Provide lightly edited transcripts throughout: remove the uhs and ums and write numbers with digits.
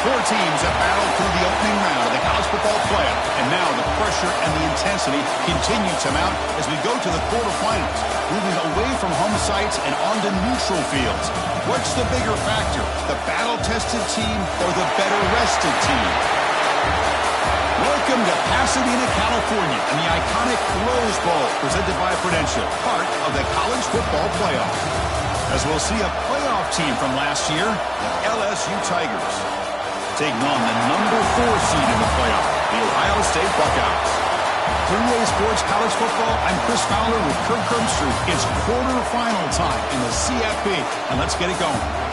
Four teams have battled through the opening round of the college football playoff, and now the pressure and the intensity continue to mount as we go to the quarterfinals, moving away from home sites and onto neutral fields. What's the bigger factor, the battle-tested team or the better-rested team? Welcome to Pasadena, California, and the iconic Rose Bowl, presented by Prudential, part of the college football playoff. As we'll see a playoff team from last year, the LSU Tigers, taking on the number 4 seed in the playoff, the Ohio State Buckeyes. 3A Sports College Football, I'm Chris Fowler with Kirk Herbstreit. It's quarterfinal time in the CFP, and let's get it going.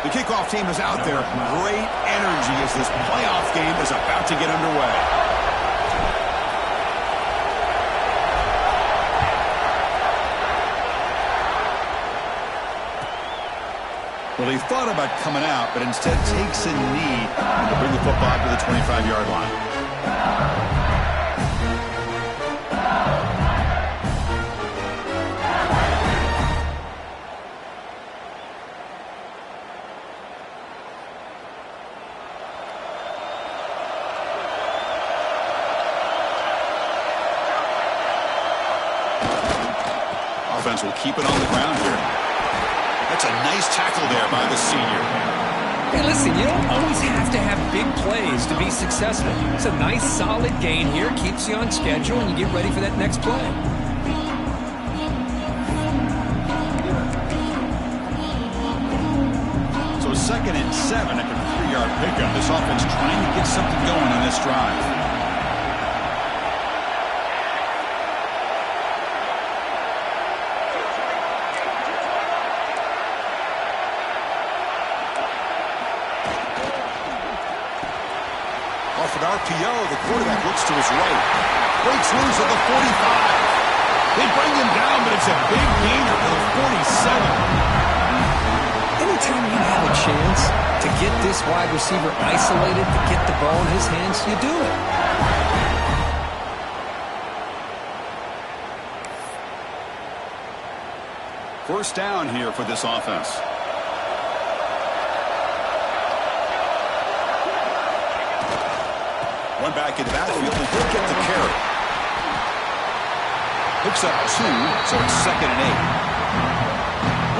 The kickoff team is out there. Great energy as this playoff game is about to get underway. Well, he thought about coming out, but instead takes a knee to bring the football to the 25-yard line. Offense will keep it on the ground here. That's a nice tackle there by the senior. Hey, listen, you don't always have to have big plays to be successful. It's a nice, solid gain here. Keeps you on schedule, and you get ready for that next play. So 2nd and 7 after a 3-yard pickup. This offense trying to get something going on this drive. Off an RPO, the quarterback looks to his right. Breaks loose at the 45. They bring him down, but it's a big gainer to the 47. Anytime you have a chance to get this wide receiver isolated, to get the ball in his hands, you do it. First down here for this offense. One back in the backfield, and he'll get the carry. Picks up 2, so it's 2nd and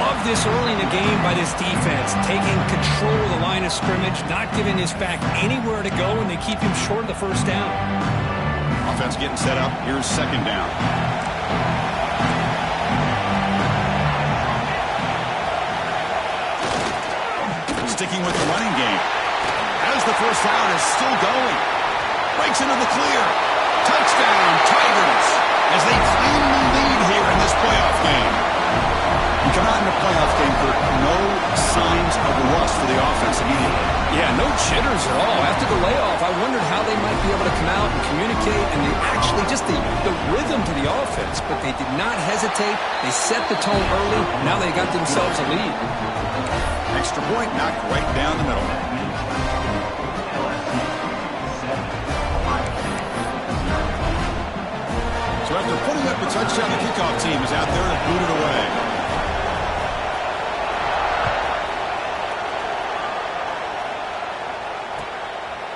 8. Love this early in the game by this defense, taking control of the line of scrimmage, not giving his back anywhere to go, and they keep him short of the first down. Offense getting set up. Here's 2nd down. Sticking with the running game. As the first down is still going. Breaks into the clear. Touchdown, Tigers, as they claim the lead here in this playoff game. You come out in a playoff game, Kirk, no signs of rust for the offense immediately. Yeah, no jitters at all. After the layoff, I wondered how they might be able to come out and communicate, and they actually just the rhythm to the offense, but they did not hesitate. They set the tone early. Now they got themselves a lead. Extra point knocked right down the middle. So after putting up a touchdown, the kickoff team is out there to boot it away.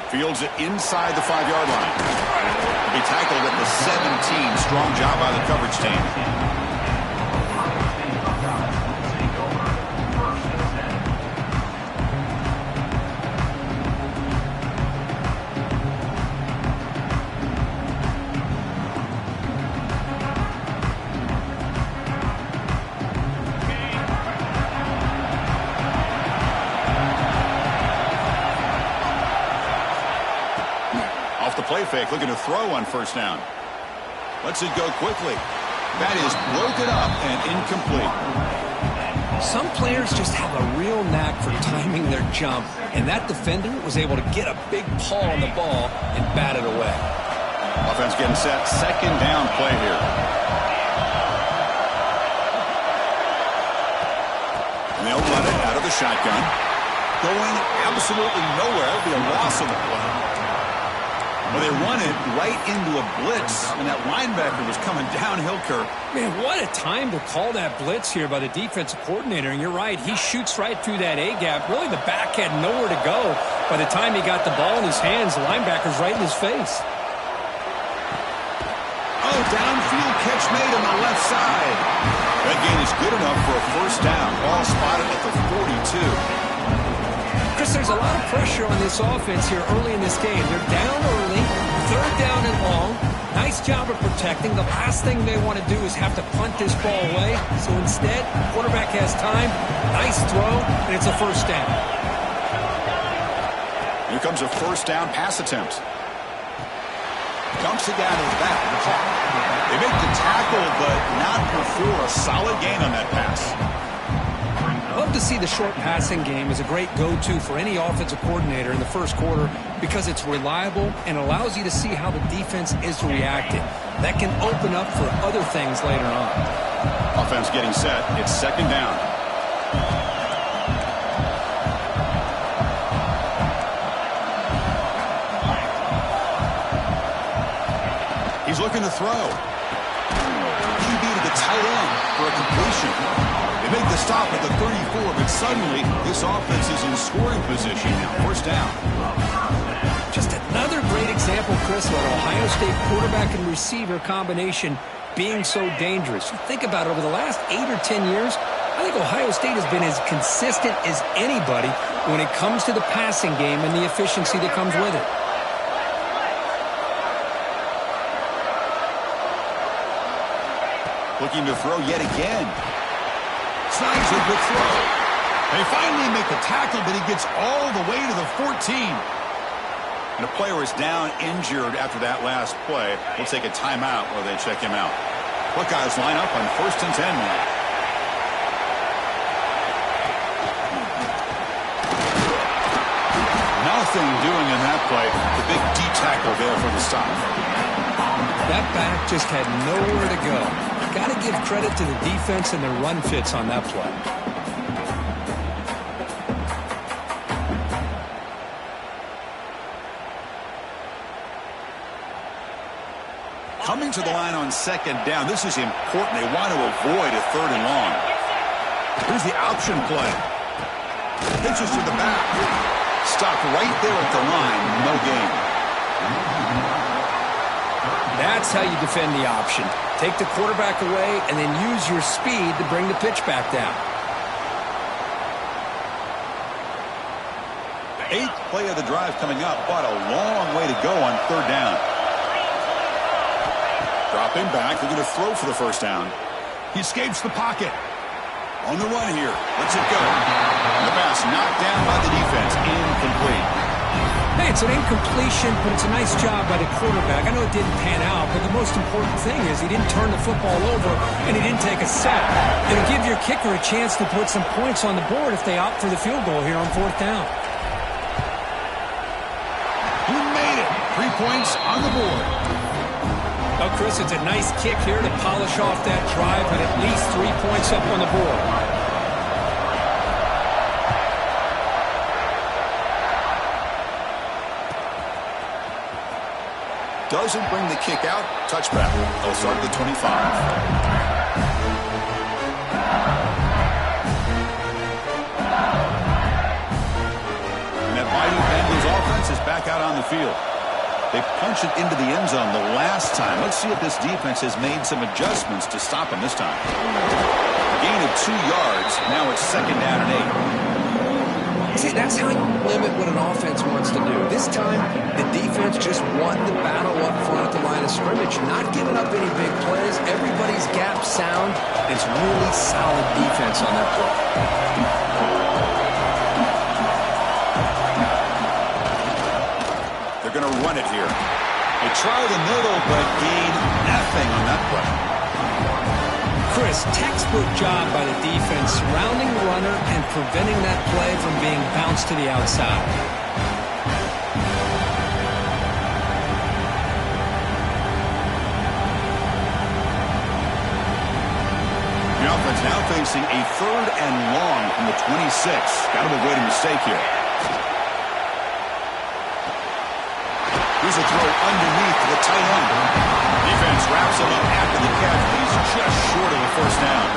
Fields it inside the 5-yard line. He tackled at the 17. Strong job by the coverage team. Play fake, looking to throw on first down. Lets it go quickly. That is broken up and incomplete. Some players just have a real knack for timing their jump, and that defender was able to get a big paw on the ball and bat it away. Offense getting set. Second down play here. And they'll run it out of the shotgun. Going absolutely nowhere. That'll be a loss of the play. Well, they run it right into a blitz, and that linebacker was coming downhill, Kirk. Man, what a time to call that blitz here by the defensive coordinator. And you're right, he shoots right through that A-gap. Really, the back had nowhere to go. By the time he got the ball in his hands, the linebacker's right in his face. Oh, downfield catch made on the left side. That gain is good enough for a first down. Ball spotted at the 42. Chris, there's a lot of pressure on this offense here early in this game. They're down early, third down and long. Nice job of protecting. The last thing they want to do is have to punt this ball away. So instead, quarterback has time, nice throw, and it's a first down. Here comes a first down pass attempt. Dumps it down his back. They make the tackle, but not before a solid gain on that pass. I love to see the short passing game as a great go-to for any offensive coordinator in the first quarter because it's reliable and allows you to see how the defense is reacting. That can open up for other things later on. Offense getting set. It's second down. He's looking to throw. QB to the tight end for a completion. They make the stop at the 34, but suddenly this offense is in scoring position now. First down. Just another great example, Chris, of an Ohio State quarterback and receiver combination being so dangerous. You think about it, over the last 8 or 10 years, I think Ohio State has been as consistent as anybody when it comes to the passing game and the efficiency that comes with it. Looking to throw yet again. Snags a good throw. They finally make the tackle, but he gets all the way to the 14. And a player is down injured after that last play. We'll take a timeout while they check him out. Buckeyes line up on 1st and 10 now. Nothing doing in that play. The big D tackle there for the stop. That back just had nowhere to go. Got to give credit to the defense and their run fits on that play. Coming to the line on second down. This is important. They want to avoid a 3rd and long. Here's the option play. Pitches to the back. Stopped right there at the line. No gain. That's how you defend the option. Take the quarterback away and then use your speed to bring the pitch back down. 8th play of the drive coming up, but a long way to go on 3rd down. Dropping back, they're going to throw for the first down. He escapes the pocket. On the run here, lets it go. The pass knocked down by the defense, incomplete. Hey, it's an incompletion, but it's a nice job by the quarterback. I know it didn't pan out, but the most important thing is he didn't turn the football over and he didn't take a sack. It'll give your kicker a chance to put some points on the board if they opt for the field goal here on 4th down. He made it. 3 points on the board. Well, Chris, it's a nice kick here to polish off that drive, but at least 3 points up on the board. Doesn't bring the kick out. Touchback. They'll start at the 25. And that mighty Bengals offense is back out on the field. They punched it into the end zone the last time. Let's see if this defense has made some adjustments to stop him this time. A gain of 2 yards. Now it's 2nd down and 8. See, that's how you limit what an offense wants to do. This time, the defense just won the battle up front at the line of scrimmage. Not giving up any big plays. Everybody's gap sound. It's really solid defense on that play. They're going to run it here. They try the middle, but gain nothing on that play. Chris, textbook job by the defense surrounding the runner and preventing that play from being bounced to the outside. Now facing a 3rd and long from the 26. Got to avoid a mistake here. Here's a throw underneath the tight end. Defense wraps him up after the catch, but he's just short of the first down.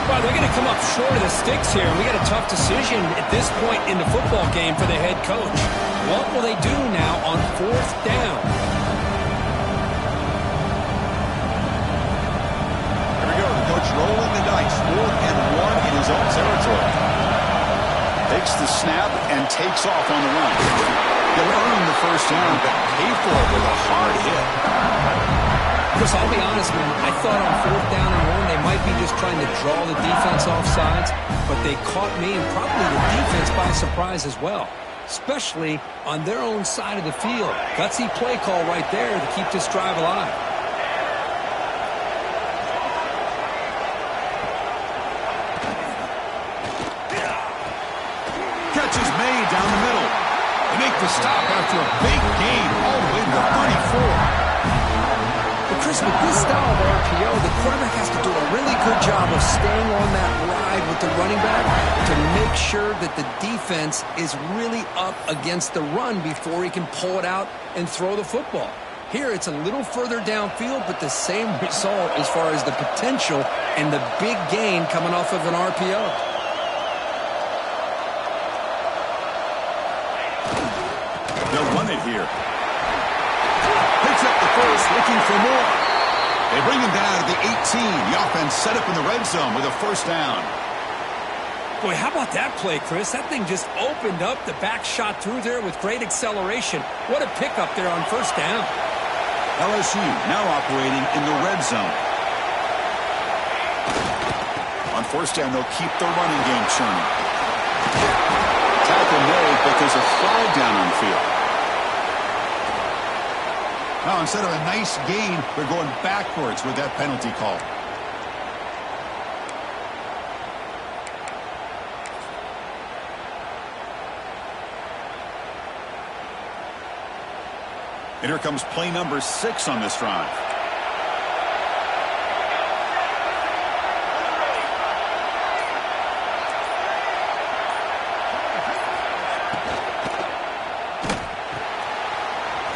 Well, they're going to come up short of the sticks here, and we got a tough decision at this point in the football game for the head coach. What will they do now on 4th down? Here we go. The coach rolling the dice. 4th and 1 in his own territory. Takes the snap and takes off on the run. He'll earn the first down, but pay for it with a hard hit. Chris, I'll be honest, man. I thought on 4th down and 1, they might be just trying to draw the defense off sides, but they caught me and probably the defense by surprise as well, especially on their own side of the field. Gutsy play call right there to keep this drive alive. Catch is made down the middle. They make the stop after a big gain all the way to the 34. But Chris, with this style of RPO, the quarterback has to do a really good job of staying on that ride with the running back to make sure that the defense is really up against the run before he can pull it out and throw the football. Here, it's a little further downfield, but the same result as far as the potential and the big gain coming off of an RPO. They'll run it here. Picks up the first, looking for more. They bring him down to the 18. The offense set up in the red zone with a first down. Boy, how about that play, Chris? That thing just opened up. The back shot through there with great acceleration. What a pickup there on first down. LSU now operating in the red zone. On first down, they'll keep the running game churning. Tackle made, but there's a flag down on the field. Now, instead of a nice gain, they're going backwards with that penalty call. And here comes play number 6 on this drive.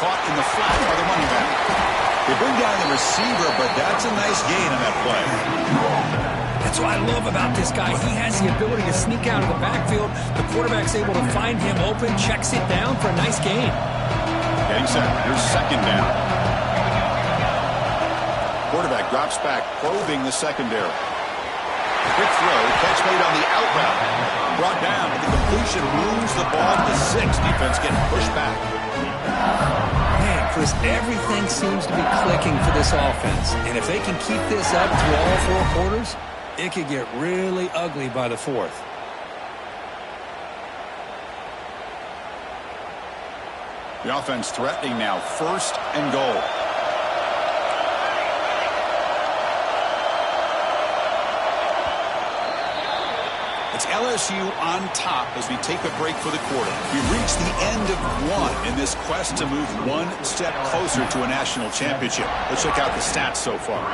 Caught in the flat by the running back. They bring down the receiver, but that's a nice gain on that play. That's what I love about this guy. He has the ability to sneak out of the backfield. The quarterback's able to find him open, checks it down for a nice gain. Getting set. Here's second down. Quarterback drops back, probing the secondary. Quick throw, catch made on the outbound. Brought down, and the completion moves the ball to the 6. Defense getting pushed back. Man, Chris, everything seems to be clicking for this offense. And if they can keep this up through all 4 quarters, it could get really ugly by the 4th. The offense threatening now, 1st and goal. It's LSU on top as we take a break for the quarter. We've reached the end of 1 in this quest to move 1 step closer to a national championship. Let's check out the stats so far.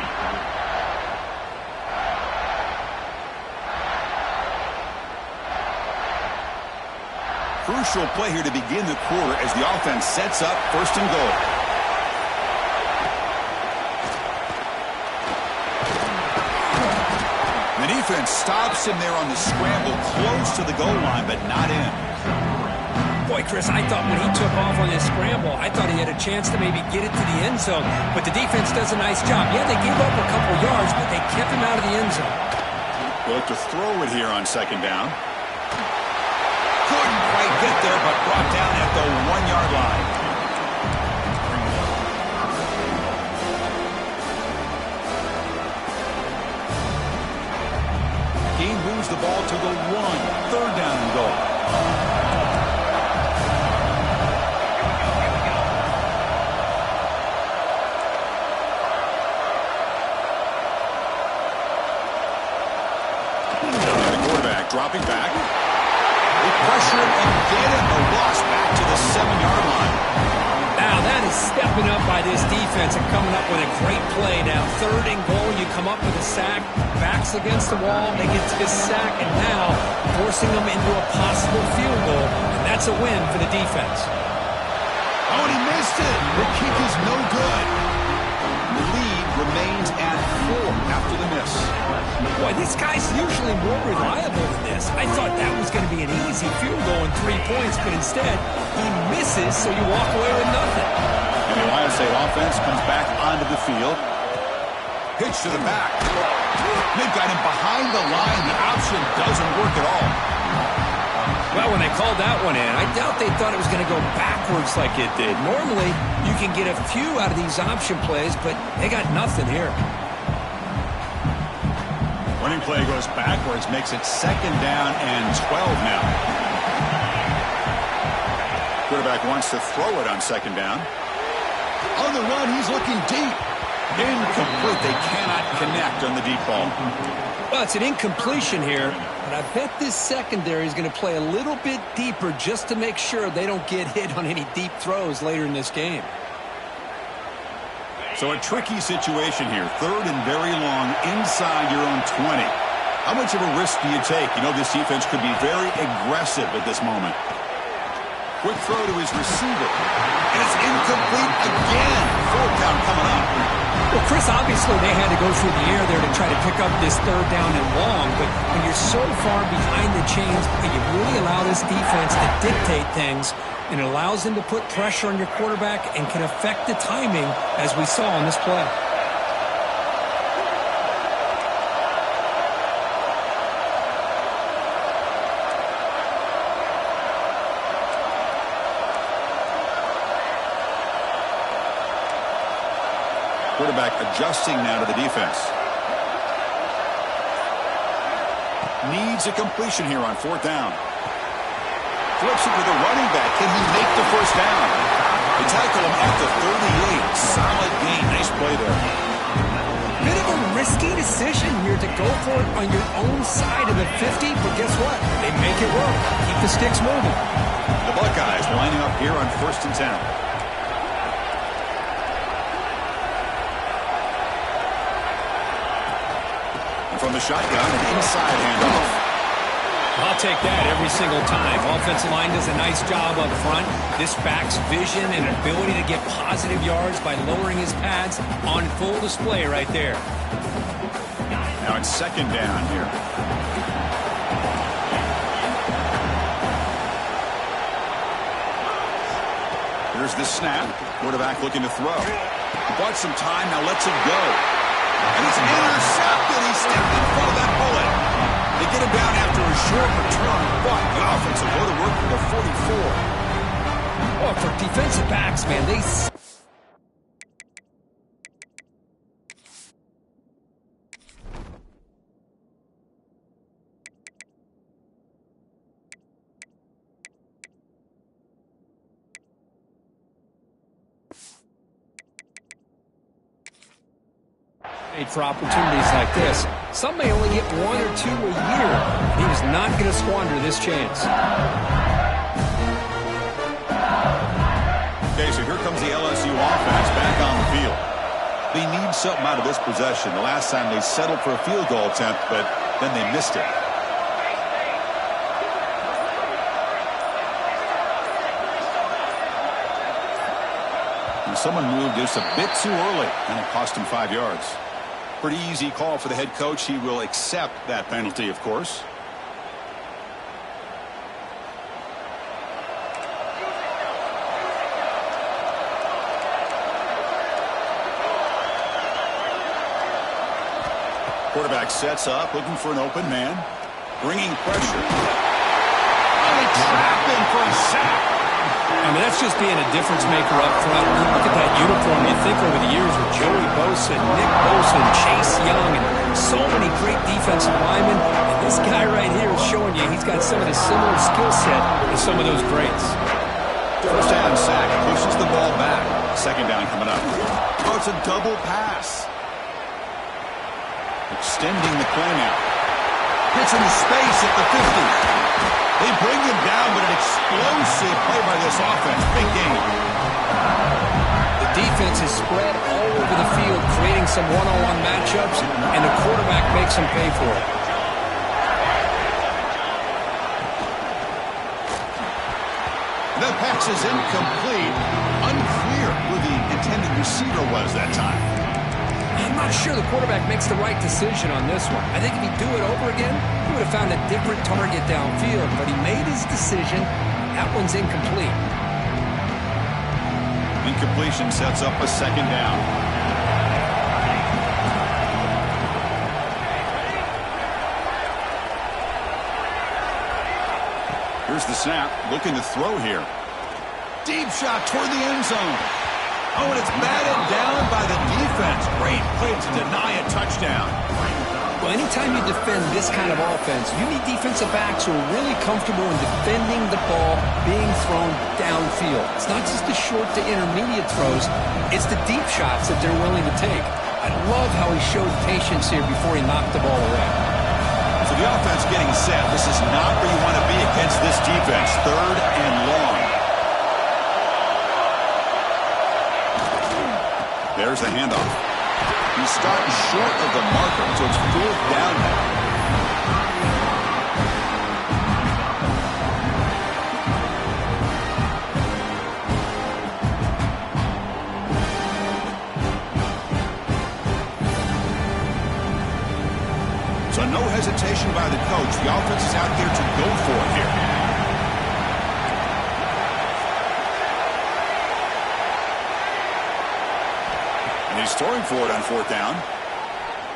Crucial play here to begin the quarter as the offense sets up 1st and goal. The defense stops him there on the scramble, close to the goal line, but not in. Boy, Chris, I thought when he took off on this scramble, I thought he had a chance to maybe get it to the end zone. But the defense does a nice job. Yeah, they gave up a couple yards, but they kept him out of the end zone. We'll look to throw it here on 2nd down. Couldn't quite get there, but brought down at the 1-yard line. He moves the ball to the 1. 3rd down and goal. And the quarterback dropping back. They pressure him again, and the loss back to the 7-yard line. Now, that is step stepping up by this defense and coming up with a great play. Now, 3rd and goal, you come up with a sack, backs against the wall, they get this sack, and now forcing them into a possible field goal, and that's a win for the defense. Oh, and he missed it. The kick is no good. The lead remains at 4 after the miss. Boy, this guy's usually more reliable than this. I thought that was going to be an easy field goal and 3 points, but instead, he misses, so you walk away with nothing. And the Ohio State offense comes back onto the field. Pitch to the back. They've got him behind the line. The option doesn't work at all. Well, when they called that one in, I doubt they thought it was going to go backwards like it did. Normally, you can get a few out of these option plays, but they got nothing here. Running play goes backwards, makes it 2nd down and 12 now. Quarterback wants to throw it on 2nd down. On the run, he's looking deep. Incomplete. They cannot connect on the deep ball. Well, it's an incompletion here, but I bet this secondary is going to play a little bit deeper just to make sure they don't get hit on any deep throws later in this game. So a tricky situation here. 3rd and very long inside your own 20. How much of a risk do you take? You know this defense could be very aggressive at this moment. Quick throw to his receiver. And it's incomplete again. 4th down coming up. Well, Chris, obviously they had to go through the air there to try to pick up this 3rd down and long, but when you're so far behind the chains, you really allow this defense to dictate things, and it allows them to put pressure on your quarterback and can affect the timing, as we saw on this play. Quarterback adjusting now to the defense. Needs a completion here on 4th down. Flips it to the running back. Can he make the 1st down? They tackle him at the 38. Solid gain. Nice play there. Bit of a risky decision here to go for it on your own side of the 50, but guess what? They make it work. Keep the sticks moving. The Buckeyes lining up here on 1st and 10. From the shotgun, an inside handoff. I'll take that every single time. Offensive line does a nice job up front. This back's vision and ability to get positive yards by lowering his pads on full display right there. Now it's 2nd down here. Here's the snap. Quarterback looking to throw. He bought some time, now lets it go. And he's intercepted. He stepped in front of that bullet. They get him down after a short return, but the offense will go to work for the 44. Oh, for defensive backs, man, they... for opportunities like this. Some may only get 1 or 2 a year. He was not going to squander this chance. Okay, so here comes the LSU offense back on the field. They need something out of this possession. The last time they settled for a field goal attempt, but then they missed it. And someone moved just a bit too early, and it cost him 5 yards. Pretty easy call for the head coach. He will accept that penalty, of course. Quarterback sets up, looking for an open man. Bringing pressure. And they trap him for a sack. I mean, that's just being a difference maker up front. Look at that uniform. You think over the years with Joey Bosa, Nick Bosa, and Chase Young, and so many great defensive linemen. And this guy right here is showing you he's got some of the similar skill set as some of those greats. 1st down sack, pushes the ball back. 2nd down coming up. Oh, it's a double pass. Extending the play now. Hits into space at the 50. They bring him down, but an explosive play by this offense. Big game. The defense is spread all over the field, creating some one-on-one matchups, and the quarterback makes them pay for it. The pass is incomplete. Unclear who the intended receiver was that time. I'm not sure the quarterback makes the right decision on this one. I think if he'd do it over again, he would have found a different target downfield, but he made his decision. That one's incomplete. Incompletion sets up a second down. Here's the snap, looking to throw here. Deep shot toward the end zone. Oh, and it's batted down by the defense. Great play to deny a touchdown. Well, anytime you defend this kind of offense, you need defensive backs who are really comfortable in defending the ball being thrown downfield. It's not just the short to intermediate throws, it's the deep shots that they're willing to take. I love how he showed patience here before he knocked the ball away. So the offense getting set. This is not where you want to be against this defense. 3rd and long. There's the handoff. He's starting short of the marker, so it's 4th down now. So no hesitation by the coach. The offense is out there to go for it here. And he's throwing for it on 4th down.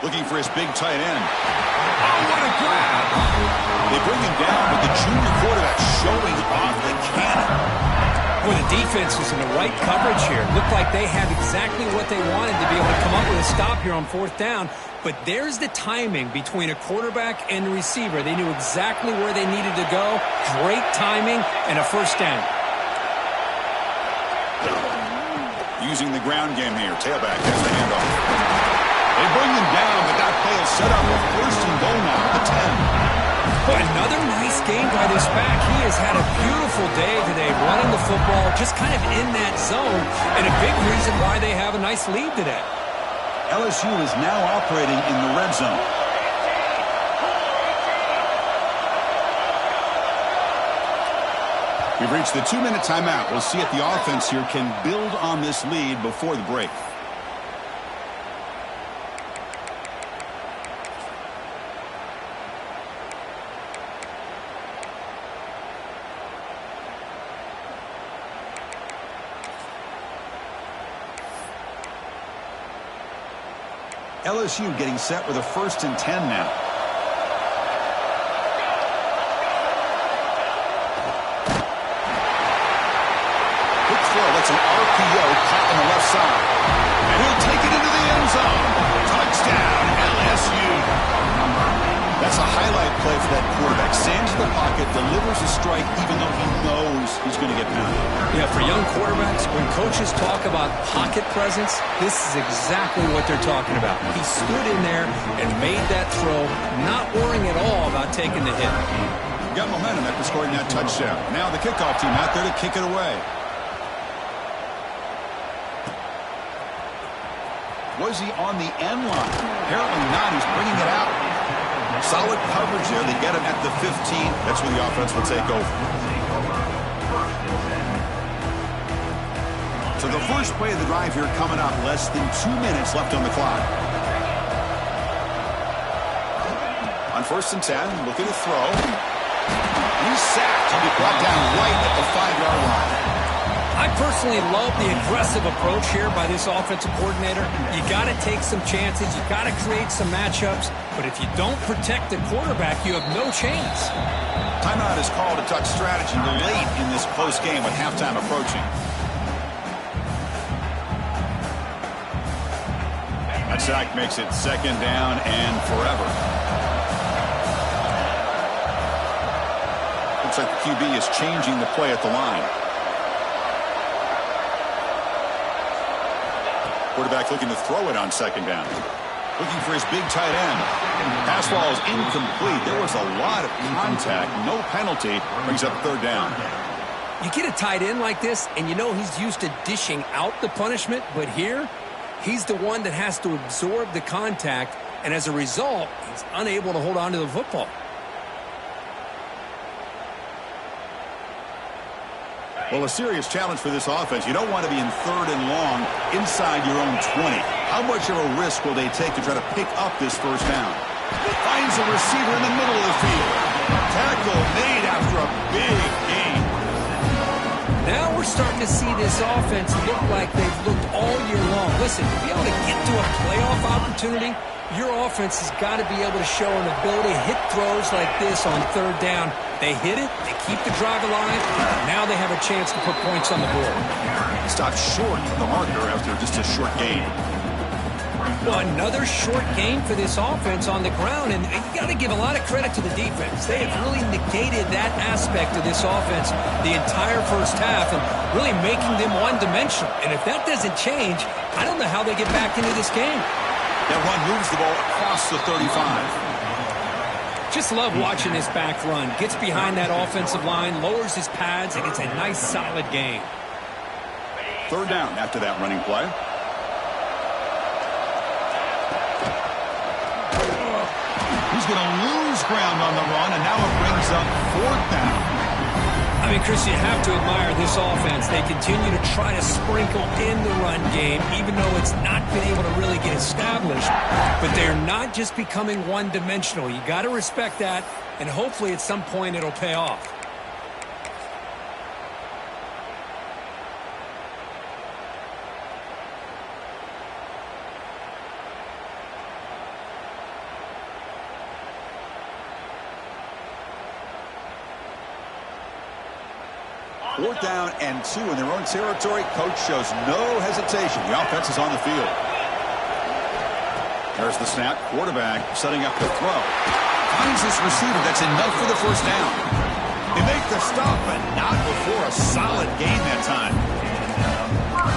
Looking for his big tight end. Oh, what a grab! They bring him down with the junior quarterback showing off the cannon. Boy, the defense was in the right coverage here. Looked like they had exactly what they wanted to be able to come up with a stop here on 4th down. But there's the timing between a quarterback and the receiver. They knew exactly where they needed to go. Great timing and a 1st down. Using the ground game here. Tailback has the handoff. They bring him down, but that play will set up a 1st and goal now at the 10. But another nice game by this back. He has had a beautiful day today running the football, just kind of in that zone, and a big reason why they have a nice lead today. LSU is now operating in the red zone. We've reached the 2-minute timeout. We'll see if the offense here can build on this lead before the break. LSU getting set with a 1st and 10 now. Quick throw. That's an RPO caught on the left side. And he'll take it into the end zone. Touchdown, LSU. That's a highlight play for that quarterback. Sands in the pocket, delivers a strike even though he knows he's going to get pounded. Yeah, for young quarterbacks, when coaches talk about pocket presence, this is exactly what they're talking about. He stood in there and made that throw, not worrying at all about taking the hit. Got momentum after scoring that touchdown. Now the kickoff team out there to kick it away. Was he on the end line? Apparently not. He's bringing it out. Solid coverage there. They get him at the 15. That's where the offense will take over. So the first play of the drive here coming up. Less than 2 minutes left on the clock. On 1st and 10, looking to throw. He's sacked. He'll be brought down right at the 5-yard line. I personally love the aggressive approach here by this offensive coordinator. You got to take some chances. You got to create some matchups. But if you don't protect the quarterback, you have no chance. Timeout is called to talk strategy late in this close game with halftime approaching. That sack makes it 2nd down and forever. Looks like the QB is changing the play at the line. Quarterback looking to throw it on 2nd down. Looking for his big tight end. Pass ball is incomplete. There was a lot of contact. No penalty. Brings up 3rd down. You get a tight end like this, and you know he's used to dishing out the punishment, but here, he's the one that has to absorb the contact, and as a result, he's unable to hold on to the football. Well, a serious challenge for this offense. You don't want to be in 3rd and long inside your own 20. How much of a risk will they take to try to pick up this first down? Finds a receiver in the middle of the field. Tackle made after a big gain. Now we're starting to see this offense look like they've looked all year long. Listen, to be able to get to a playoff opportunity, your offense has got to be able to show an ability to hit throws like this on 3rd down. They hit it, they keep the drive alive, now they have a chance to put points on the board. Stopped short of the marker after just a short gain. Well, another short gain for this offense on the ground, and you got to give a lot of credit to the defense. They have really negated that aspect of this offense the entire first half and really making them one-dimensional. And if that doesn't change, I don't know how they get back into this game. That run moves the ball across the 35. Just love watching this back run. Gets behind that offensive line, lowers his pads, and it's a nice, solid gain. 3rd down after that running play. He's going to lose ground on the run, and now it brings up 4th down. I mean, Chris, you have to admire this offense. They continue to try to sprinkle in the run game, even though it's not been able to really get established. But they're not just becoming one-dimensional. You got to respect that, and hopefully at some point it'll pay off. Fourth down and 2 in their own territory. Coach shows no hesitation. The offense is on the field. There's the snap. Quarterback setting up the throw. Finds this receiver. That's enough for the first down. They make the stop, but not before a solid gain that time.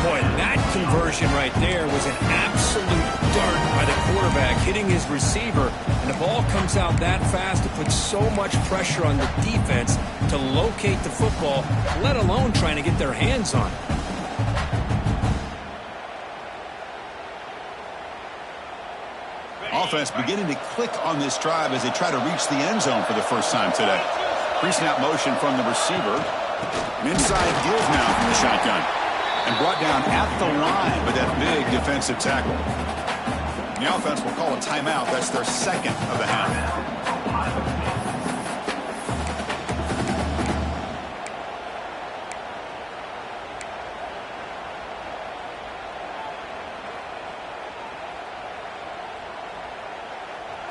Boy, that conversion right there was an absolute dart by the quarterback hitting his receiver, and the ball comes out that fast. It puts so much pressure on the defense to locate the football, let alone trying to get their hands on it. Offense beginning to click on this drive as they try to reach the end zone for the first time today. Pre-snap motion from the receiver. An inside deals now from the shotgun. And brought down at the line with that big defensive tackle. The offense will call a timeout. That's their 2nd of the half.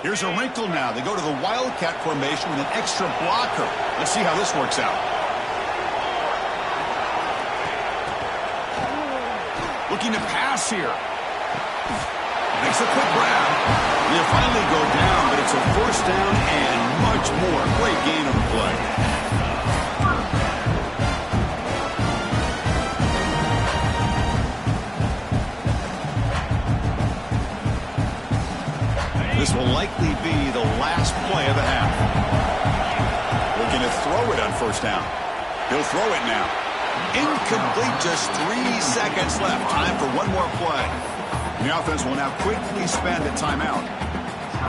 Here's a wrinkle now. They go to the Wildcat formation with an extra blocker. Let's see how this works out. Looking to pass here. Makes a quick grab. They'll finally go down, but it's a first down and much more. Great gain on the play. This will likely be the last play of the half. Looking to throw it on first down. He'll throw it now. Incomplete, just 3 seconds left. Time for one more play. The offense will now quickly spend a timeout.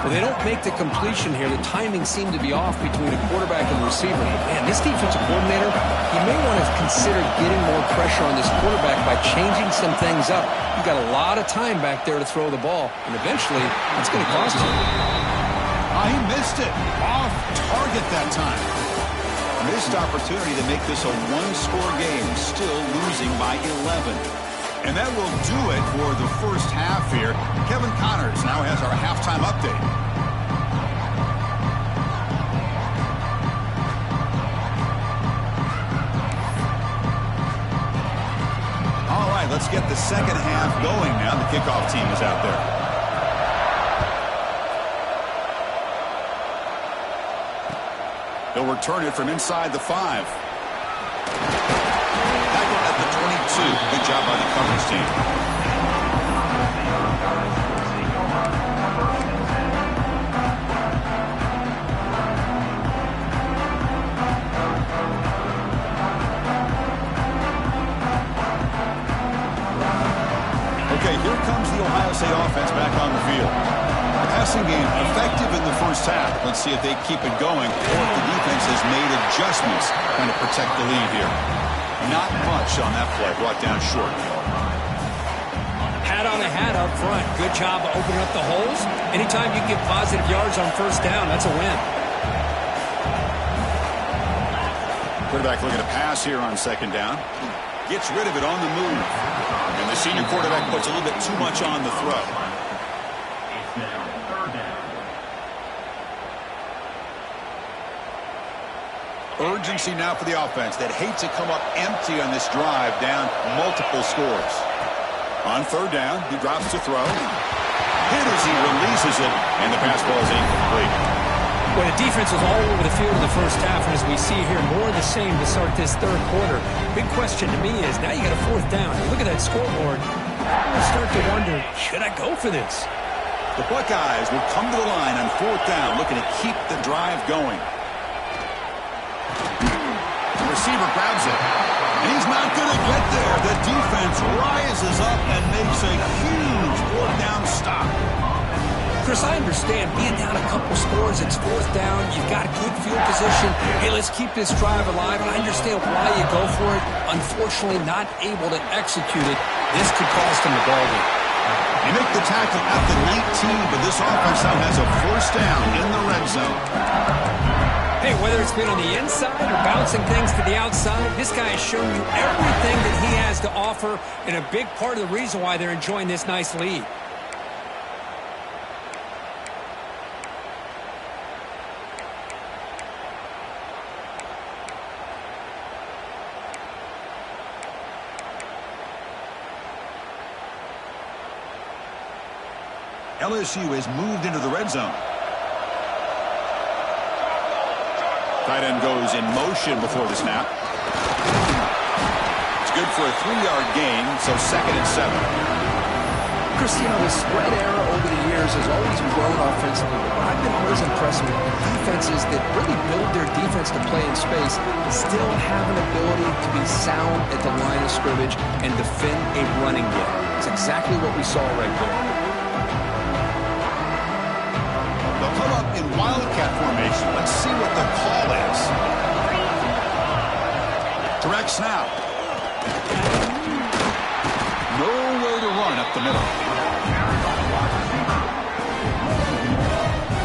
Well, they don't make the completion here. The timing seemed to be off between a quarterback and receiver. Man, this defensive coordinator, he may want to consider getting more pressure on this quarterback by changing some things up. You've got a lot of time back there to throw the ball, and eventually it's going to cost him. He missed it. Off target that time. Missed opportunity to make this a one-score game, still losing by 11. And that will do it for the first half here. Kevin Connors now has our halftime update. All right, let's get the second half going now. The kickoff team is out there. They'll return it from inside the 5. Tackle at the 22. Good job by the coverage team. Okay, here comes the Ohio State offense back on the field. The passing game effective in the first half. Let's see if they keep it going or if the defense has made adjustments trying to protect the lead here. Not much on that play, brought down short. Hat on a hat up front. Good job of opening up the holes. Anytime you get positive yards on first down, that's a win. Quarterback looking to pass here on second down. Gets rid of it on the move. And the senior quarterback puts a little bit too much on the throw. Urgency now for the offense that hates to come up empty on this drive, down multiple scores. On third down, he drops to throw. Hit as he releases it, and the pass ball is incomplete. Well, the defense was all over the field in the first half, and as we see here, more of the same to start this third quarter. Big question to me is, now you got a fourth down. Look at that scoreboard. I start to wonder, should I go for this? The Buckeyes will come to the line on fourth down, looking to keep the drive going. The receiver grabs it, and he's not going to get there. The defense rises up and makes a huge fourth down stop. Chris, I understand being down a couple scores, it's fourth down, you've got good field position. Hey, let's keep this drive alive, and I understand why you go for it. Unfortunately, not able to execute it. This could cost him the ball game. They make the tackle at the 19, but this offense now has a first down in the red zone. Hey, whether it's been on the inside or bouncing things to the outside, this guy has shown you everything that he has to offer, and a big part of the reason why they're enjoying this nice lead. LSU has moved into the red zone. Tight end goes in motion before the snap. It's good for a 3-yard gain, so second and 7. Cristiano, the spread era over the years has always grown offensively, but I've been always impressed with defenses that really build their defense to play in space, still have an ability to be sound at the line of scrimmage and defend a running game. It's exactly what we saw right there. They'll come up in wildcat formation. Let's see what the call is. Direct snap. Nowhere to run up the middle.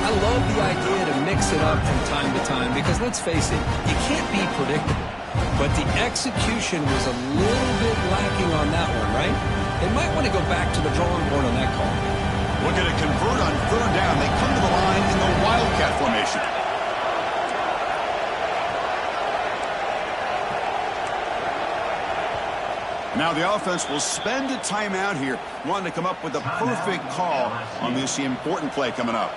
I love the idea to mix it up from time to time because, let's face it, you can't be predictable. But the execution was a little bit lacking on that one, right? They might want to go back to the drawing board on that call. Looking to convert on third down. They come to the line in the wildcat formation. Now the offense will spend a timeout here, wanting to come up with the perfect call on this important play coming up.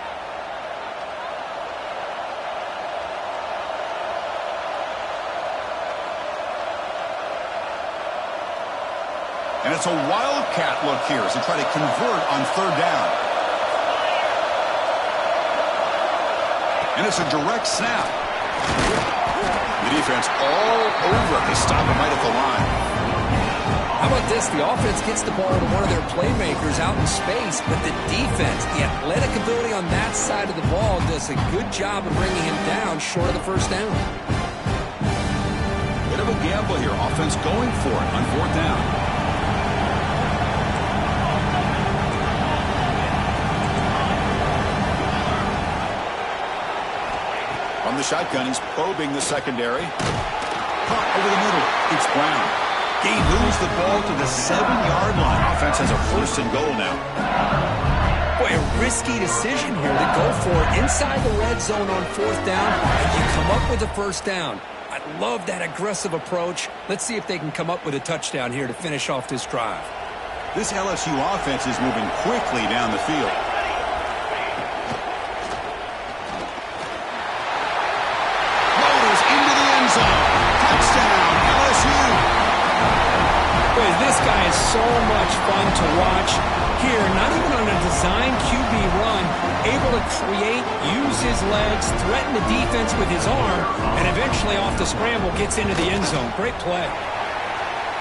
And it's a wildcat look here as they try to convert on third down. And it's a direct snap. The defense all over. They stop him right at the line. How about this? The offense gets the ball to one of their playmakers out in space, but the defense, the athletic ability on that side of the ball, does a good job of bringing him down short of the first down. Bit of a gamble here. Offense going for it on fourth down. From the shotgun, he's probing the secondary. Caught over the middle. It's Brown. He moves the ball to the 7-yard line. Offense has a first and goal now. Boy, a risky decision here to go for it inside the red zone on fourth down, and you come up with a first down. I love that aggressive approach. Let's see if they can come up with a touchdown here to finish off this drive. This LSU offense is moving quickly down the field. This guy is so much fun to watch here, not even on a design QB run, able to create, use his legs, threaten the defense with his arm, and eventually off the scramble gets into the end zone. Great play.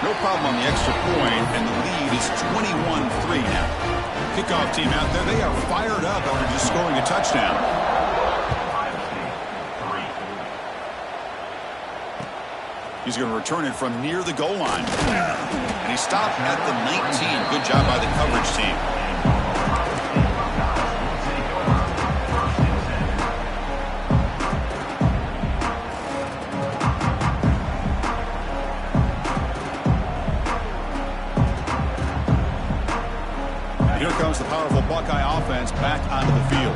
No problem on the extra point, and the lead is 21-3. kickoff team out there, they are fired up after just scoring a touchdown. He's going to return it from near the goal line. And he stopped at the 19. Good job by the coverage team. Here comes the powerful Buckeye offense back onto the field.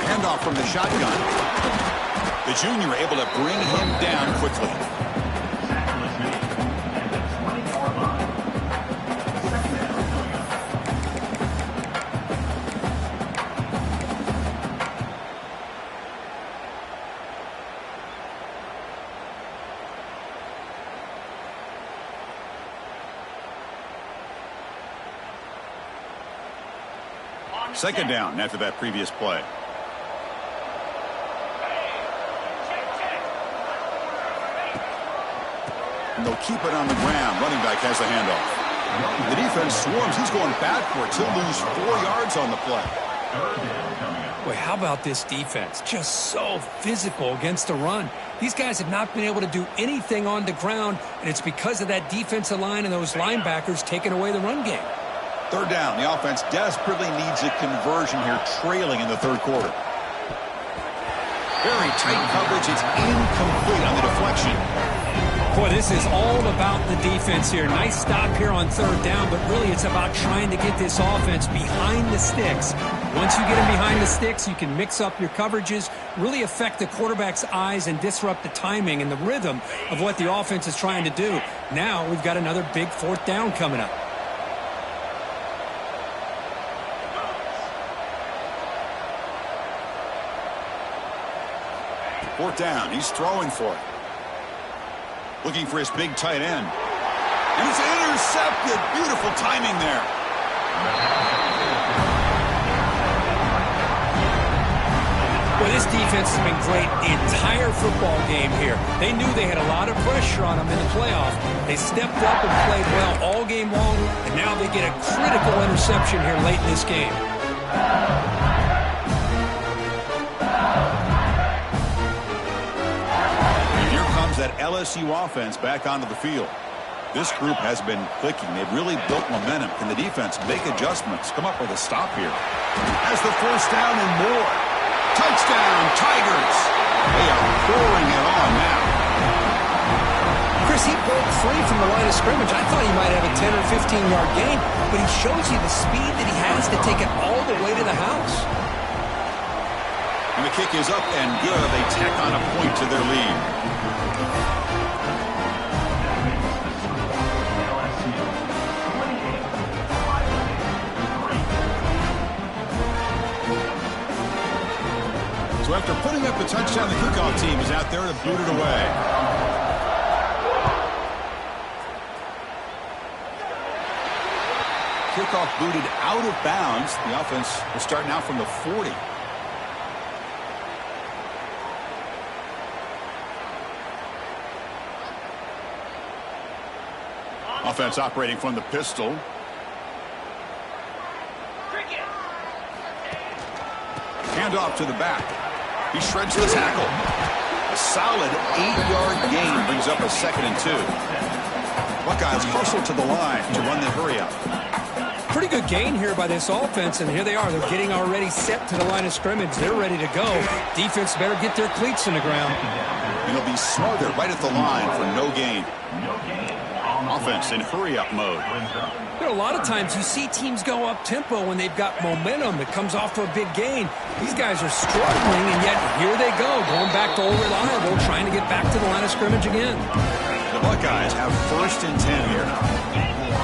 Handoff from the shotgun. The junior able to bring him down quickly. Second down after that previous play. And they'll keep it on the ground. Running back has the handoff. The defense swarms. He's going backwards. He'll lose 4 yards on the play. Boy, how about this defense? Just so physical against the run. These guys have not been able to do anything on the ground, and it's because of that defensive line and those linebackers taking away the run game. Third down. The offense desperately needs a conversion here, trailing in the third quarter. Very tight coverage. It's incomplete on the deflection. Boy, this is all about the defense here. Nice stop here on third down, but really it's about trying to get this offense behind the sticks. Once you get them behind the sticks, you can mix up your coverages, really affect the quarterback's eyes and disrupt the timing and the rhythm of what the offense is trying to do. Now we've got another big fourth down coming up. Fourth down. He's throwing for it. Looking for his big tight end. And it's intercepted. Beautiful timing there. Well, this defense has been great the entire football game here. They knew they had a lot of pressure on them in the playoff. They stepped up and played well all game long, and now they get a critical interception here late in this game. That LSU offense back onto the field. This group has been clicking. They've really built momentum. Can the defense make adjustments? Come up with a stop here. Has the first down and more. Touchdown, Tigers. They are pouring it on now. Chris, he broke free from the line of scrimmage. I thought he might have a 10 or 15-yard gain, but he shows you the speed that he has to take it all the way to the house. And the kick is up and good. They tack on a point to their lead. So after putting up the touchdown, the kickoff team is out there to boot it away. Kickoff booted out of bounds. The offense will start now from the 40. Offense operating from the pistol. Handoff to the back. He shreds the tackle. A solid 8-yard gain brings up a 2nd and 2. Buckeyes hustle to the line to run the hurry up. Pretty good gain here by this offense, and here they are. They're getting already set to the line of scrimmage. They're ready to go. Defense better get their cleats in the ground. And he'll be smothered right at the line for no gain. Offense in hurry-up mode. You know, a lot of times you see teams go up-tempo when they've got momentum that comes off to a big gain. These guys are struggling, and yet here they go, going back to old reliable, trying to get back to the line of scrimmage again. The Buckeyes have 1st and 10 here.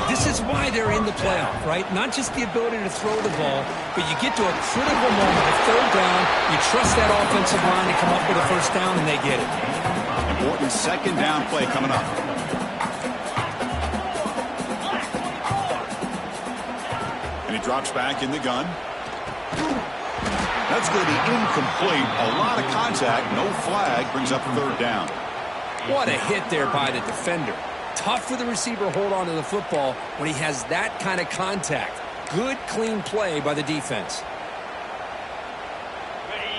This is why they're in the playoff, right? Not just the ability to throw the ball, but you get to a critical moment, a third down, you trust that offensive line to come up with a first down, and they get it. Important 2nd down play coming up. And he drops back in the gun. That's going to be incomplete. A lot of contact. No flag. Brings up third down. What a hit there by the defender. Tough for the receiver to hold on to the football when he has that kind of contact. Good, clean play by the defense.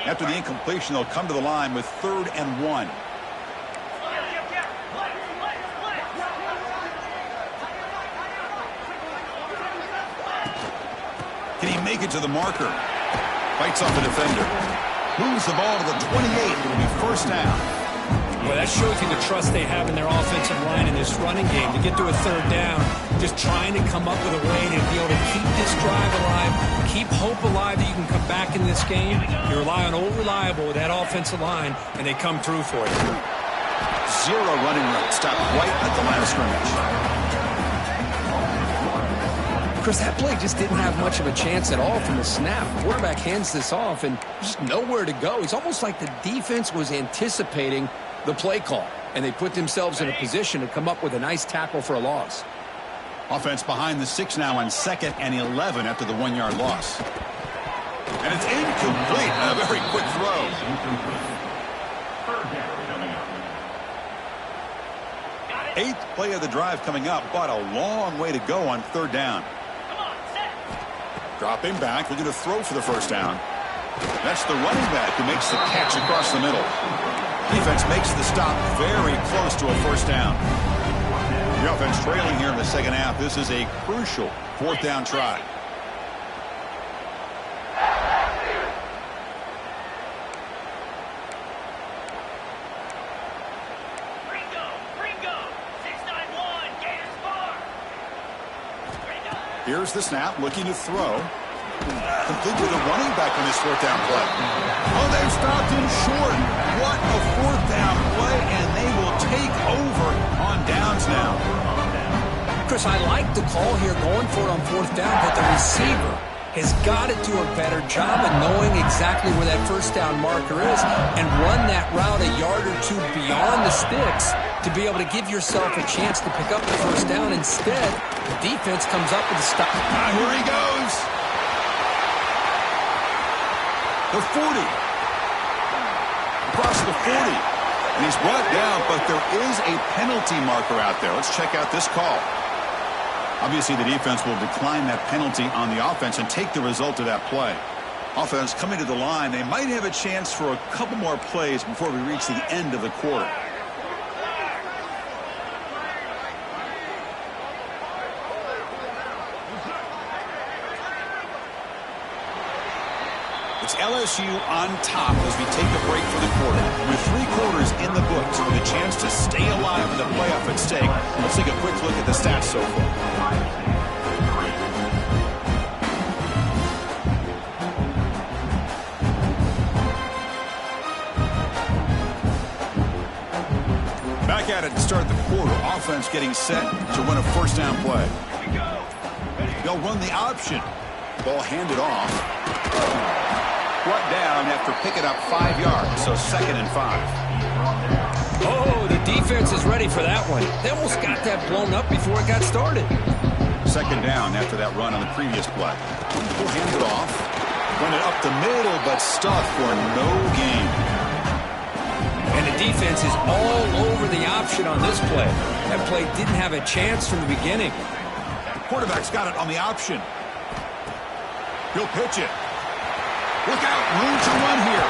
After the incompletion, they'll come to the line with 3rd and 1. Can he make it to the marker? Fights off the defender. Moves the ball to the 28. It'll be first down. Well, that shows you the trust they have in their offensive line in this running game. To get to a 3rd down, just trying to come up with a way to be able to keep this drive alive, keep hope alive that you can come back in this game. You rely on Old Reliable with that offensive line, and they come through for you. 0 running route. Stopped right at the line of scrimmage. Chris, that play just didn't have much of a chance at all from the snap. The quarterback hands this off, and just nowhere to go. It's almost like the defense was anticipating the play call, and they put themselves in a position to come up with a nice tackle for a loss. Offense behind the 6 now on 2nd and 11 after the 1-yard loss. And it's incomplete. A very quick throw. Eighth play of the drive coming up, but a long way to go on 3rd down. Dropping back, looking to throw for the first down. That's the running back who makes the catch across the middle. Defense makes the stop very close to a first down. The offense trailing here in the second half. This is a crucial 4th down try. Here's the snap, looking to throw. Complete with a running back on this 4th down play. Oh, they've stopped him short. What a 4th down play, and they will take over on downs now. Chris, I like the call here going for it on 4th down, but the receiver has got to do a better job of knowing exactly where that first down marker is and run that route a yard or 2 beyond the sticks to be able to give yourself a chance to pick up the first down. Instead, the defense comes up with a stop. Here he goes. The 40. Across the 40. And he's brought down, but there is a penalty marker out there. Let's check out this call. Obviously, the defense will decline that penalty on the offense and take the result of that play. Offense coming to the line. They might have a chance for a couple more plays before we reach the end of the quarter. It's LSU on top as we take a break for the quarter. With 3 quarters in the books with a chance to stay alive with the playoff at stake, let's take a quick look at the stats so far. Back at it to start the quarter. Offense getting set to run a first down play. They'll run the option. Ball handed off. Brought down after picking up 5 yards, so 2nd and 5. Oh, the defense is ready for that one. They almost got that blown up before it got started. 2nd down after that run on the previous play. We'll hand it off. Run it up the middle, but stuffed for no gain. And the defense is all over the option on this play. That play didn't have a chance from the beginning. The quarterback's got it on the option. He'll pitch it. Look out, room to run here.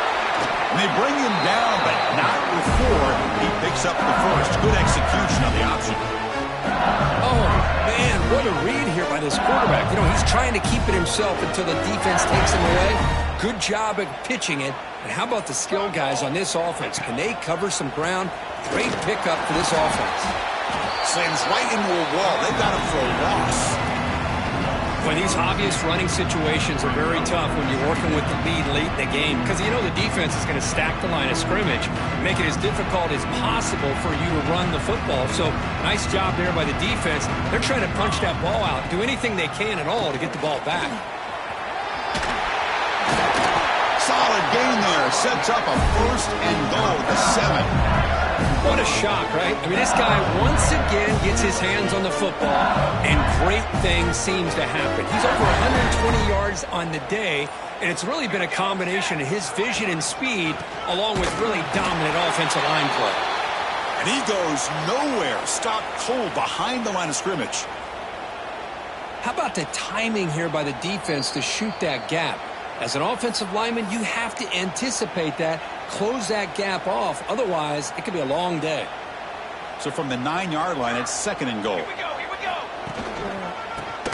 And they bring him down, but not before he picks up the first. Good execution on the option. Oh, man, what a read here by this quarterback. You know, he's trying to keep it himself until the defense takes him away. Good job at pitching it. And how about the skill guys on this offense? Can they cover some ground? Great pickup for this offense. Slams right into a wall. They've got him for a loss. Well, these obvious running situations are very tough when you're working with the lead late in the game because you know the defense is going to stack the line of scrimmage, make it as difficult as possible for you to run the football. So nice job there by the defense. They're trying to punch that ball out, do anything they can at all to get the ball back. Solid gain there. Sets up a 1st and goal at the 7. What a shock, right? I mean, this guy once again gets his hands on the football, and great things seems to happen. He's over 120 yards on the day, and it's really been a combination of his vision and speed along with really dominant offensive line play. And he goes nowhere. Stopped cold behind the line of scrimmage. How about the timing here by the defense to shoot that gap? As an offensive lineman, you have to anticipate that, close that gap off. Otherwise, it could be a long day. So from the 9-yard line, it's 2nd and goal. Here we go.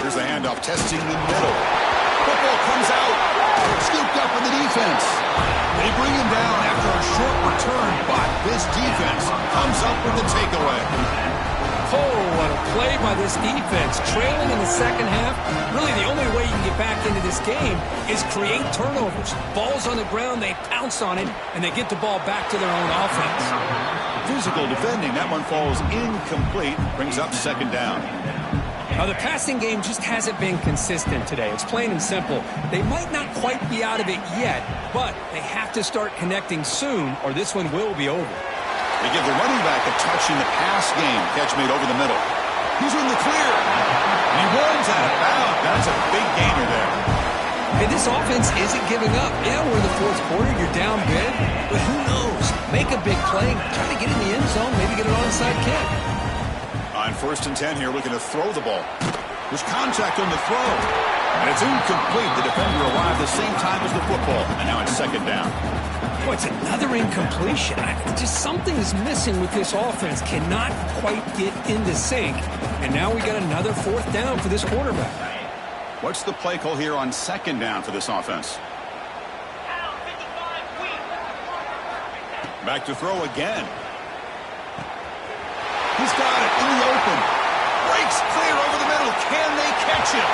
Here's the handoff, testing the middle. Football comes out, scooped up with the defense. They bring him down after a short return, but this defense comes up with the takeaway. Oh, what a play by this defense. Trailing in the second half, really the only way you can get back into this game is create turnovers. Ball's on the ground, they pounce on it, and they get the ball back to their own offense. Physical defending, that one falls incomplete, brings up 2nd down. Now, the passing game just hasn't been consistent today. It's plain and simple. They might not quite be out of it yet, but they have to start connecting soon, or this one will be over. They give the running back a touch in the pass game. Catch made over the middle. He's in the clear. And he runs out of bounds. That's a big gainer there. Hey, this offense isn't giving up. Yeah, we're in the 4th quarter. You're down big. But who knows? Make a big play. Try to get in the end zone. Maybe get an onside kick. On 1st and 10 here, looking to throw the ball. There's contact on the throw. And it's incomplete. The defender arrived the same time as the football. And now it's 2nd down. Boy, it's another incompletion. Just something is missing with this offense. Cannot quite get into sync. And now we got another 4th down for this quarterback. What's the play call here on 2nd down for this offense? Back to throw again. He's got it in the open. Breaks clear over the middle. Can they catch him?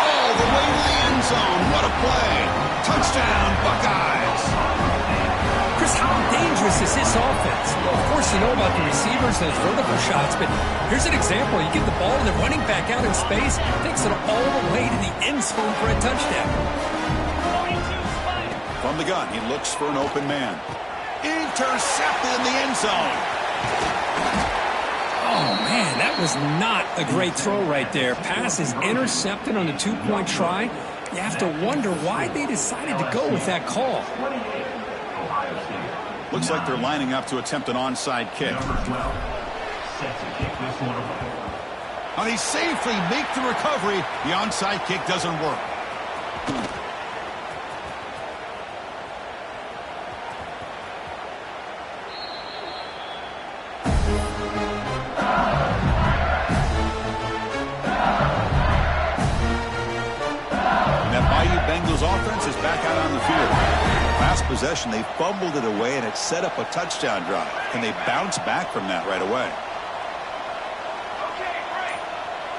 All the way to the end zone. What a play. Touchdown, Buckeyes. Chris, how dangerous is this offense? Well, of course, you know about the receivers, those vertical shots, but here's an example. You get the ball and the running back out in space, takes it all the way to the end zone for a touchdown. From the gun, he looks for an open man. Intercepted in the end zone. Oh, man, that was not a great throw right there. Pass is intercepted on the 2-point try. You have to wonder why they decided to go with that call. Looks like they're lining up to attempt an onside kick. And they safely make the recovery. The onside kick doesn't work. Bengals offense is back out on the field. Last possession, they fumbled it away, and it set up a touchdown drive. Can they bounce back from that right away?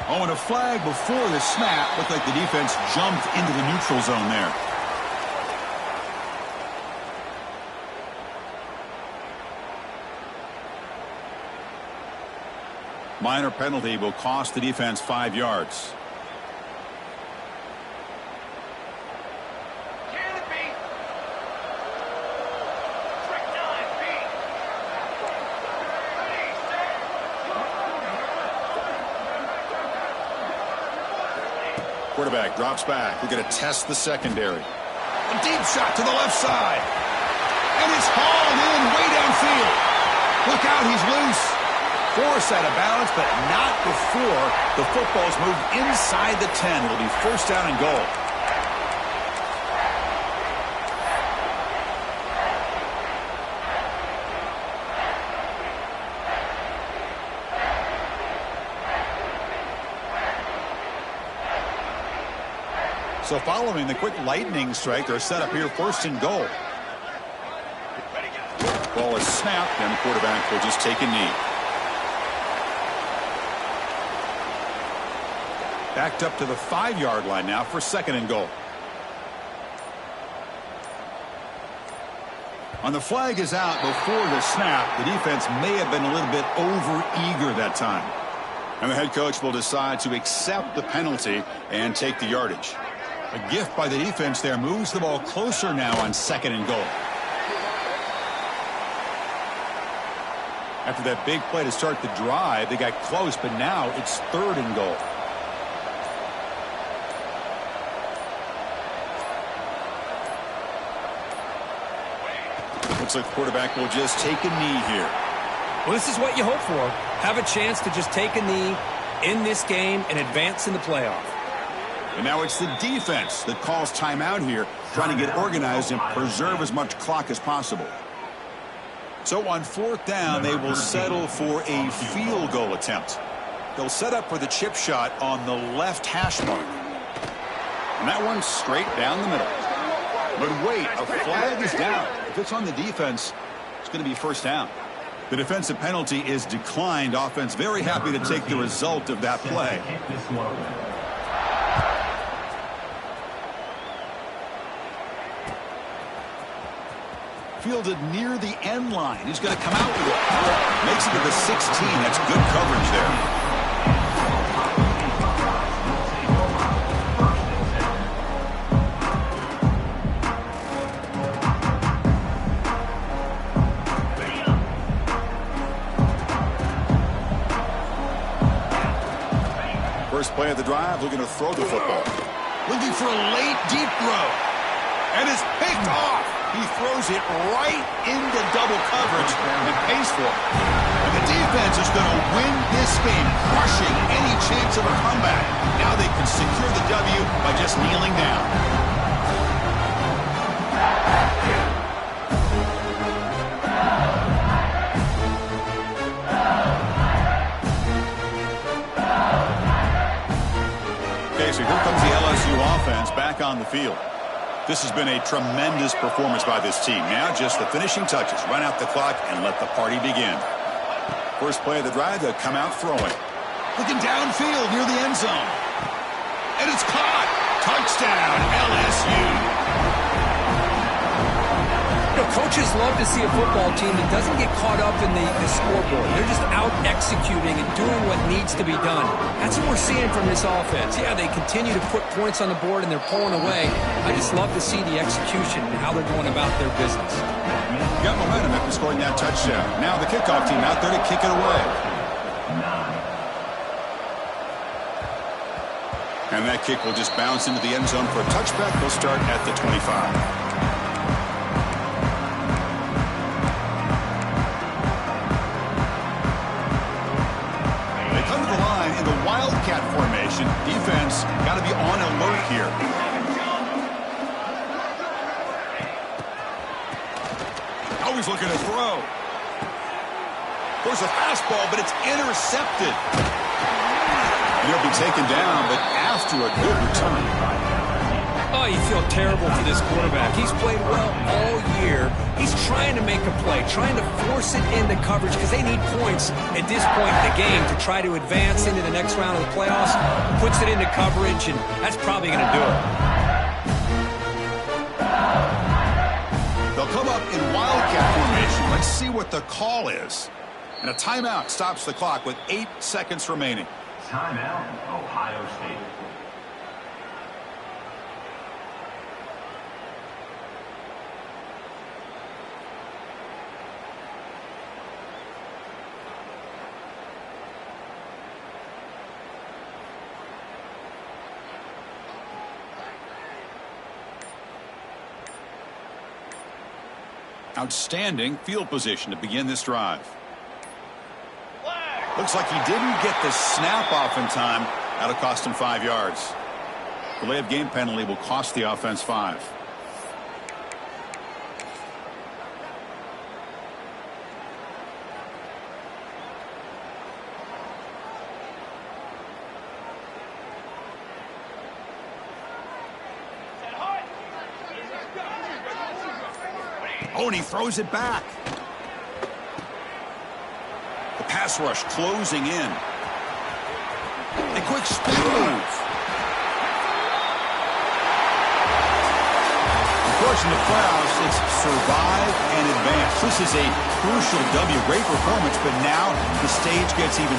Oh, and a flag before the snap. Looked like the defense jumped into the neutral zone there. Minor penalty will cost the defense 5 yards. Quarterback drops back. We're going to test the secondary. A deep shot to the left side. And it's hauled in way downfield. Look out, he's loose. Forced out of balance, but not before the football's moved inside the 10. It'll be 1st down and goal. So following the quick lightning strike, they're set up here 1st and goal. Ball is snapped, and the quarterback will just take a knee. Backed up to the 5-yard line now for 2nd and goal. On the flag is out before the snap. The defense may have been a little bit over-eager that time. And the head coach will decide to accept the penalty and take the yardage. A gift by the defense there moves the ball closer now on 2nd and goal. After that big play to start the drive, they got close, but now it's 3rd and goal. Looks like the quarterback will just take a knee here. Well, this is what you hope for. Have a chance to just take a knee in this game and advance in the playoff. And now it's the defense that calls timeout here, trying to get organized and preserve as much clock as possible. So on 4th down, they will settle for a field goal attempt. They'll set up for the chip shot on the left hash mark. And that one's straight down the middle. But wait, a flag is down. If it's on the defense, it's going to be 1st down. The defensive penalty is declined. Offense very happy to take the result of that play. Fielded near the end line. He's going to come out with it. Makes it to the 16. That's good coverage there. First play of the drive, looking to throw the football. Looking for a late, deep throw. And it's picked off. He throws it right into double coverage and pays for it. And the defense is going to win this game, crushing any chance of a comeback. Now they can secure the W by just kneeling down. So here comes the LSU offense back on the field. This has been a tremendous performance by this team. Now just the finishing touches. Run out the clock and let the party begin. First play of the drive, they'll come out throwing. Looking downfield near the end zone. And it's caught. Touchdown, LSU. You know, coaches love to see a football team that doesn't get caught up in the scoreboard. They're just out executing and doing what needs to be done. That's what we're seeing from this offense. Yeah, they continue to put points on the board and they're pulling away. I just love to see the execution and how they're going about their business. Got momentum after scoring that touchdown. Now the kickoff team out there to kick it away. And that kick will just bounce into the end zone for a touchback. They'll start at the 25. Wildcat formation. Defense got to be on alert here. Always looking to throw. There's a fastball, but it's intercepted. He'll be taken down, but after a good return. Oh, you feel terrible for this quarterback. He's played well all year. He's trying to make a play, trying to force it into coverage because they need points at this point in the game to try to advance into the next round of the playoffs. Puts it into coverage, and that's probably going to do it. They'll come up in Wildcat formation. Let's see what the call is. And a timeout stops the clock with 8 seconds remaining. Timeout, Ohio State. Outstanding field position to begin this drive. Looks like he didn't get the snap off in time. That'll cost him 5 yards. Delay of game penalty will cost the offense 5. Oh, and he throws it back. The pass rush closing in. A quick spin move. Of course, in the playoffs, it's survive and advance. This is a crucial W. Great performance, but now the stage gets even